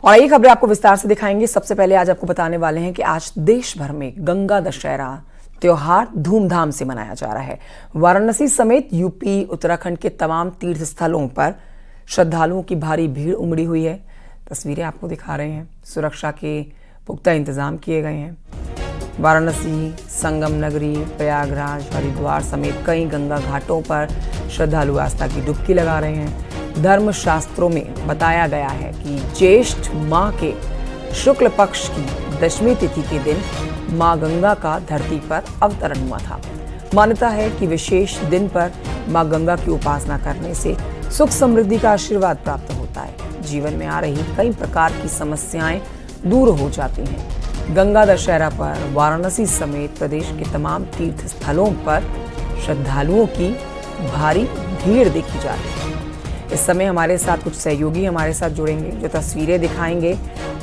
और ये खबरें आपको विस्तार से दिखाएंगे। सबसे पहले आज आपको बताने वाले हैं कि आज देश भर में गंगा दशहरा त्योहार धूमधाम से मनाया जा रहा है। वाराणसी समेत यूपी उत्तराखंड के तमाम तीर्थ स्थलों पर श्रद्धालुओं की भारी भीड़ उमड़ी हुई है। तस्वीरें आपको दिखा रहे हैं। सुरक्षा के पुख्ता इंतजाम किए गए हैं। वाराणसी, संगम नगरी, प्रयागराज, हरिद्वार समेत कई गंगा घाटों पर श्रद्धालु आस्था की डुबकी लगा रहे हैं। धर्मशास्त्रों में बताया गया है कि ज्येष्ठ माह के शुक्ल पक्ष की दशमी तिथि के दिन मां गंगा का धरती पर अवतरण हुआ था। मान्यता है कि विशेष दिन पर मां गंगा की उपासना करने से सुख समृद्धि का आशीर्वाद प्राप्त होता है। जीवन में आ रही कई प्रकार की समस्याएं दूर हो जाती हैं। गंगा दशहरा पर वाराणसी समेत प्रदेश के तमाम तीर्थ स्थलों पर श्रद्धालुओं की भारी भीड़ देखी जा रही है। इस समय हमारे साथ कुछ सहयोगी हमारे साथ जुड़ेंगे जो तस्वीरें दिखाएंगे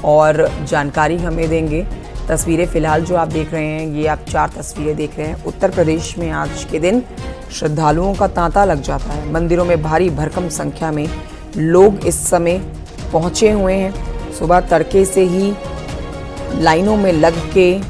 और जानकारी हमें देंगे। तस्वीरें फिलहाल जो आप देख रहे हैं, ये आप 4 तस्वीरें देख रहे हैं। उत्तर प्रदेश में आज के दिन श्रद्धालुओं का तांता लग जाता है। मंदिरों में भारी भरकम संख्या में लोग इस समय पहुंचे हुए हैं। सुबह तड़के से ही लाइनों में लग के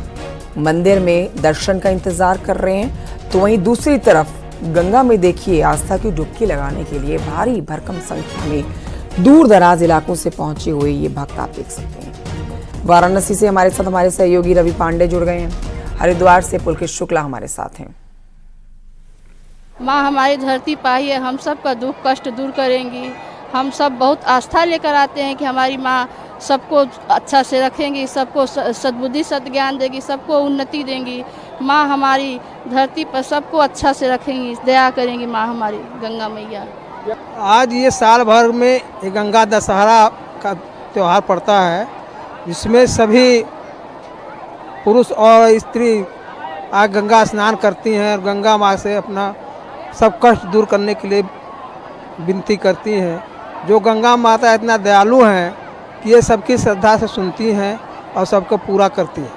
मंदिर में दर्शन का इंतजार कर रहे हैं। तो वहीं दूसरी तरफ गंगा में देखिए आस्था की डुबकी लगाने के लिए भारी भरकम संख्या में दूर दराज इलाकों से पहुंचे हुए ये भक्त आप देख सकते हैं। वाराणसी से हमारे साथ हमारे सहयोगी रवि पांडे जुड़ गए हैं। हरिद्वार से पुलकित शुक्ला हमारे साथ हैं। माँ हमारी धरती पाई है, हम सब का दुख कष्ट दूर करेंगी। हम सब बहुत आस्था लेकर आते हैं कि हमारी माँ सबको अच्छा से रखेंगी, सबको सद्बुद्धि सद्ज्ञान देगी, सबको उन्नति देंगी। माँ हमारी धरती पर सबको अच्छा से रखेंगी, दया करेंगी माँ हमारी गंगा मैया। आज ये साल भर में ये गंगा दशहरा का त्यौहार पड़ता है, जिसमें सभी पुरुष और स्त्री आज गंगा स्नान करती हैं और गंगा माँ से अपना सब कष्ट दूर करने के लिए विनती करती हैं। जो गंगा माता इतना दयालु हैं कि ये सबकी श्रद्धा से सुनती हैं और सबको पूरा करती हैं।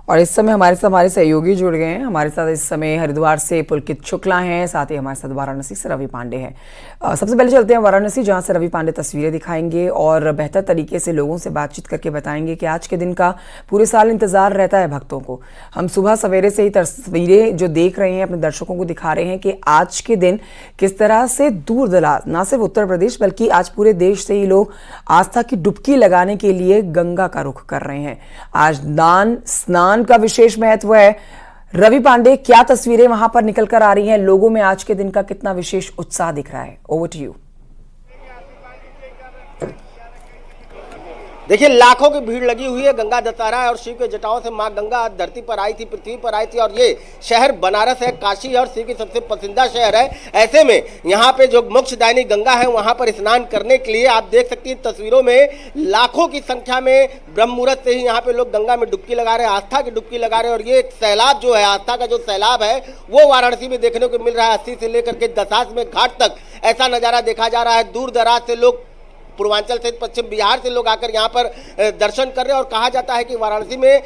और इस समय हमारे सहयोगी जुड़ गए हैं। हमारे साथ इस समय हरिद्वार से पुलकित शुक्ला हैं, साथ ही हमारे साथ वाराणसी से रवि पांडे हैं। सबसे पहले चलते हैं वाराणसी, जहां से रवि पांडे तस्वीरें दिखाएंगे और बेहतर तरीके से लोगों से बातचीत करके बताएंगे कि आज के दिन का पूरे साल इंतजार रहता है भक्तों को। हम सुबह सवेरे से ही तस्वीरें जो देख रहे हैं अपने दर्शकों को दिखा रहे हैं कि आज के दिन किस तरह से दूर दराज न सिर्फ उत्तर प्रदेश बल्कि आज पूरे देश से ही लोग आस्था की डुबकी लगाने के लिए गंगा का रुख कर रहे हैं। आज दान स्नान का विशेष महत्व है। रवि पांडे, क्या तस्वीरें वहां पर निकल कर आ रही हैं? लोगों में आज के दिन का कितना विशेष उत्साह दिख रहा है? Over to you. देखिए, लाखों की भीड़ लगी हुई है। गंगा दशहरा और शिव के जटाओं से मां गंगा धरती पर आई थी, पृथ्वी पर आई थी। और ये शहर बनारस है, काशी है और शिव की सबसे पसंदीदा शहर है। ऐसे में यहाँ पे जो मोक्षदायिनी गंगा है वहाँ पर स्नान करने के लिए आप देख सकती हैं तस्वीरों में लाखों की संख्या में ब्रह्म मुहूर्त से ही यहाँ पे लोग गंगा में डुबकी लगा रहे हैं, आस्था की डुबकी लगा रहे हैं। और ये एक सैलाब जो है, आस्था का जो सैलाब है वो वाराणसी में देखने को मिल रहा है। 80 से लेकर के दशाश्वमेध घाट तक ऐसा नजारा देखा जा रहा है। दूर दराज से लोग, पूर्वांचल से पश्चिम बिहार से लोग आकर यहाँ पर दर्शन कर रहे हैं। और कहा जाता है कि वाराणसी में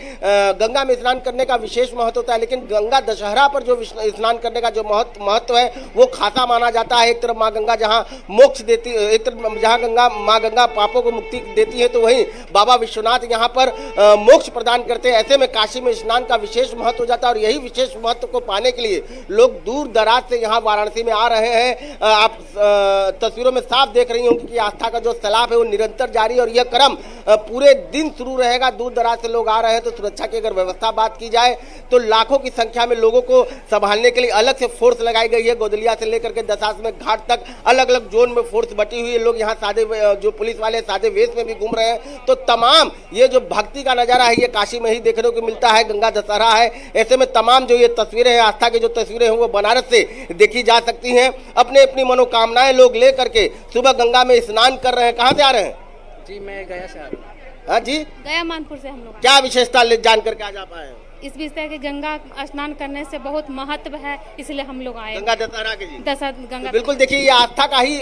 गंगा में स्नान करने का विशेष महत्व होता है, लेकिन गंगा दशहरा पर जो स्नान करने का जो महत्व है वो खासा माना जाता है। एक तरफ माँ गंगा जहाँ मोक्ष देती, एक तरफ जहाँ माँ गंगा पापों को मुक्ति देती है, तो वहीं बाबा विश्वनाथ यहाँ पर मोक्ष प्रदान करते हैं। ऐसे में काशी में स्नान का विशेष महत्व हो जाता है और यही विशेष महत्व को पाने के लिए लोग दूर दराज से यहाँ वाराणसी में आ रहे हैं। आप तस्वीरों में साफ देख रही होंगी कि आस्था का जो सैलाब है वो निरंतर जारी और यह क्रम पूरे दिन शुरू रहेगा। दूर दराज से लोग आ रहे हैं, तो सुरक्षा की अगर व्यवस्था बात की जाए तो लाखों की संख्या में लोगों को संभालने के लिए अलग से फोर्स लगाई गई है। गोदलिया से लेकर के दशाश्वमेध घाट तक अलग अलग जोन में फोर्स बटी हुई है। लोग यहाँ सादे जो पुलिस वाले सादे वेश में भी घूम रहे हैं। तो तमाम ये जो भक्ति का नजारा है ये काशी में ही देखने को मिलता है। गंगा दशहरा है, ऐसे में तमाम जो ये तस्वीरें हैं, आस्था की जो तस्वीरें हैं वो बनारस से देखी जा सकती हैं। अपने अपनी मनोकामनाएं लोग ले करके सुबह गंगा में स्नान कर रहे हैं। कहाँ से आ रहे हैं? जी, मैं गया से आ रहा हूँ। हाँ जी, गया मानपुर से हम लोग। क्या विशेषता जान करके आज आप आए हैं? इस विषय के गंगा स्नान करने से बहुत महत्व है, इसलिए हम लोग आए। गंगा दशहरा के जी गंगा तो बिल्कुल देखिए, ये आस्था का ही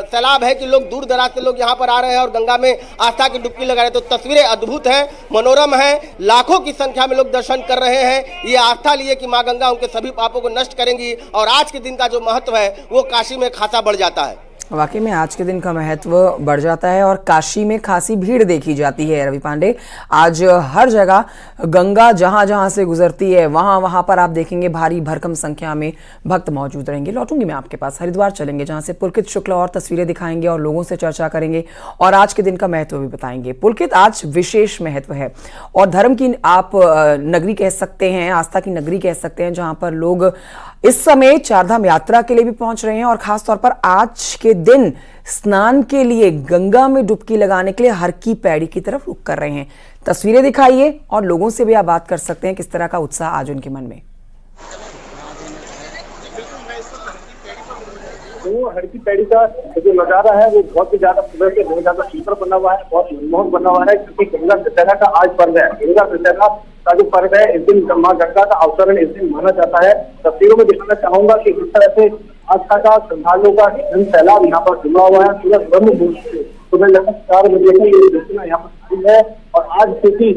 सैलाब है कि लोग दूर दराज से लोग यहाँ पर आ रहे हैं और गंगा में आस्था की डुबकी लगा रहे हैं। तो तस्वीरें अद्भुत हैं, मनोरम है। लाखों की संख्या में लोग दर्शन कर रहे हैं। ये आस्था लिए कि माँ गंगा उनके सभी पापों को नष्ट करेंगी और आज के दिन का जो महत्व है वो काशी में खासा बढ़ जाता है। वाकई में आज के दिन का महत्व बढ़ जाता है और काशी में खासी भीड़ देखी जाती है। रवि पांडे, आज हर जगह गंगा जहां जहां से गुजरती है वहां वहां पर आप देखेंगे भारी भरकम संख्या में भक्त मौजूद रहेंगे। लौटूंगी मैं आपके पास, हरिद्वार चलेंगे जहां से पुलकित शुक्ला और तस्वीरें दिखाएंगे और लोगों से चर्चा करेंगे और आज के दिन का महत्व भी बताएंगे। पुलकित, आज विशेष महत्व है और धर्म की आप नगरी कह सकते हैं, आस्था की नगरी कह सकते हैं, जहां पर लोग इस समय चारधाम यात्रा के लिए भी पहुंच रहे हैं और खासतौर पर आज के दिन स्नान के लिए गंगा में डुबकी लगाने के लिए हर की पैड़ी की तरफ रुख कर रहे हैं। तस्वीरें दिखाइए और लोगों से भी आप बात कर सकते हैं किस तरह का उत्साह आज उनके मन में। तो हर की पैड़ी का जो नजारा है वो बहुत ही ज्यादा सुंदर से बहुत ज्यादा सुंदर बना हुआ है, बहुत मनमोहक बना हुआ है, क्योंकि गंगा दशहरा का आज पर्व है। गंगा दशहरा का जो पर्व है, इस दिन माँ गंगा का अवतरण इस दिन माना जाता है। तस्वीरों में दिखाना चाहूंगा कि किस तरह से आस्था का श्रद्धालुओं का सैलाब यहाँ पर जुड़ा हुआ है। सूरज ब्रह्म मुहूर्त से सुबह लगभग 4 बजे की ये घटना यहाँ पर है और आज क्योंकि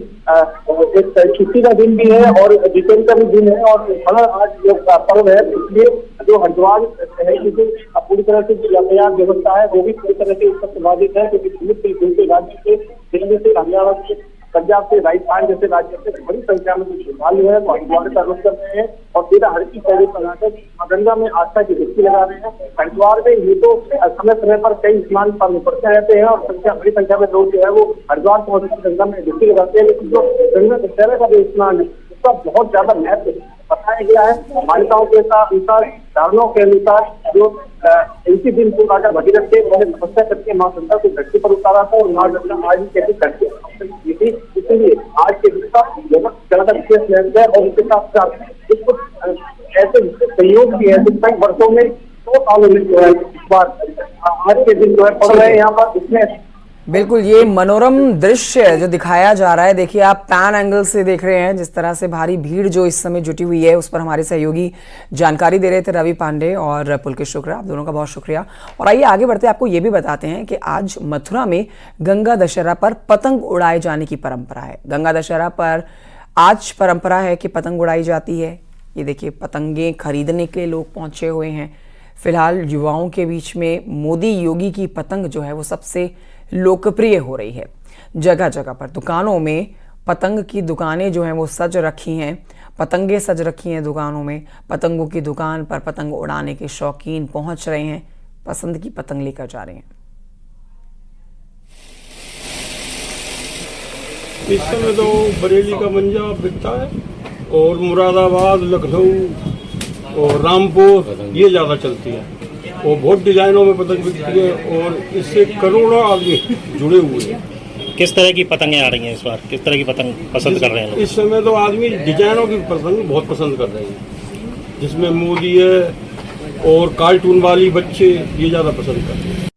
एक छुट्टी का दिन भी है और वीकेंड का भी दिन है और बड़ा आज जो पर्व है, इसलिए जो हरिद्वार शहर की जो पूरी तरह से जो यातायात व्यवस्था है वो भी पूरी तरह से इससे प्रभावित है, क्योंकि दूसरे राज्य से, दिल्ली से, हरियाणा से, पंजाब से, राजस्थान जैसे राज्यों से बड़ी संख्या में जो श्रद्धालु है वो हरिद्वार का रुख कर रहे हैं और सीधा हर की पैड़ी पर आकर गंगा में आस्था की डुबकी लगा रहे हैं। हरिद्वार में ये तो समय समय पर कई स्नान पर्व पड़ते रहते हैं और बड़ी संख्या में लोग जो है वो हरिद्वार पहुंच गंगा में डुबकी लगाते हैं, लेकिन जो गंगा दशहरा का जो स्नान है उसका बहुत ज्यादा महत्व बताया गया है। मान्यताओं के अनुसार, धारणाओं के अनुसार जो इसी दिन को राजा भगीरथ थे, उन्होंने तपस्या करके माँ गंगा को धरती पर उतारा था और माँ गंगा आज ही कैसे धरती की थी, इसलिए आज के दिन का बहुत ज्यादा विशेष महत्व है। और इसके साथ साथ कुछ ऐसे संयोग भी है जो कई वर्षों में 2 सालों में जो है इस बार आज के दिन जो है पड़ रहे हैं यहाँ पर। इसमें बिल्कुल ये मनोरम दृश्य जो दिखाया जा रहा है, देखिए आप पैन एंगल से देख रहे हैं जिस तरह से भारी भीड़ जो इस समय जुटी हुई है, उस पर हमारे सहयोगी जानकारी दे रहे थे रवि पांडे और पुलकित शुक्ला। आप दोनों का बहुत शुक्रिया। और आइए आगे बढ़ते आपको ये भी बताते हैं कि आज मथुरा में गंगा दशहरा पर पतंग उड़ाए जाने की परंपरा है। गंगा दशहरा पर आज परंपरा है कि पतंग उड़ाई जाती है। ये देखिए पतंगे खरीदने के लिए लोग पहुंचे हुए हैं। फिलहाल युवाओं के बीच में मोदी योगी की पतंग जो है वो सबसे लोकप्रिय हो रही है। जगह जगह पर दुकानों में पतंग की दुकानें जो हैं वो सज रखी हैं, पतंगे सज रखी हैं दुकानों में। पतंगों की दुकान पर पतंग उड़ाने के शौकीन पहुंच रहे हैं, पसंद की पतंग लेकर जा रहे हैं। इस समय तो बरेली का मंजा बिकता है और मुरादाबाद, लखनऊ और रामपुर ये ज्यादा चलती है और बहुत डिजाइनों में पतंग बिकती है और इससे करोड़ों आदमी जुड़े हुए हैं। किस तरह की पतंगें आ रही हैं इस बार? किस तरह की पतंग पसंद कर रहे हैं लोग? इस समय तो आदमी डिजाइनों की पतंग बहुत पसंद कर रहे हैं, जिसमें मोदी है और कार्टून वाली बच्चे ये ज्यादा पसंद कर रहे हैं।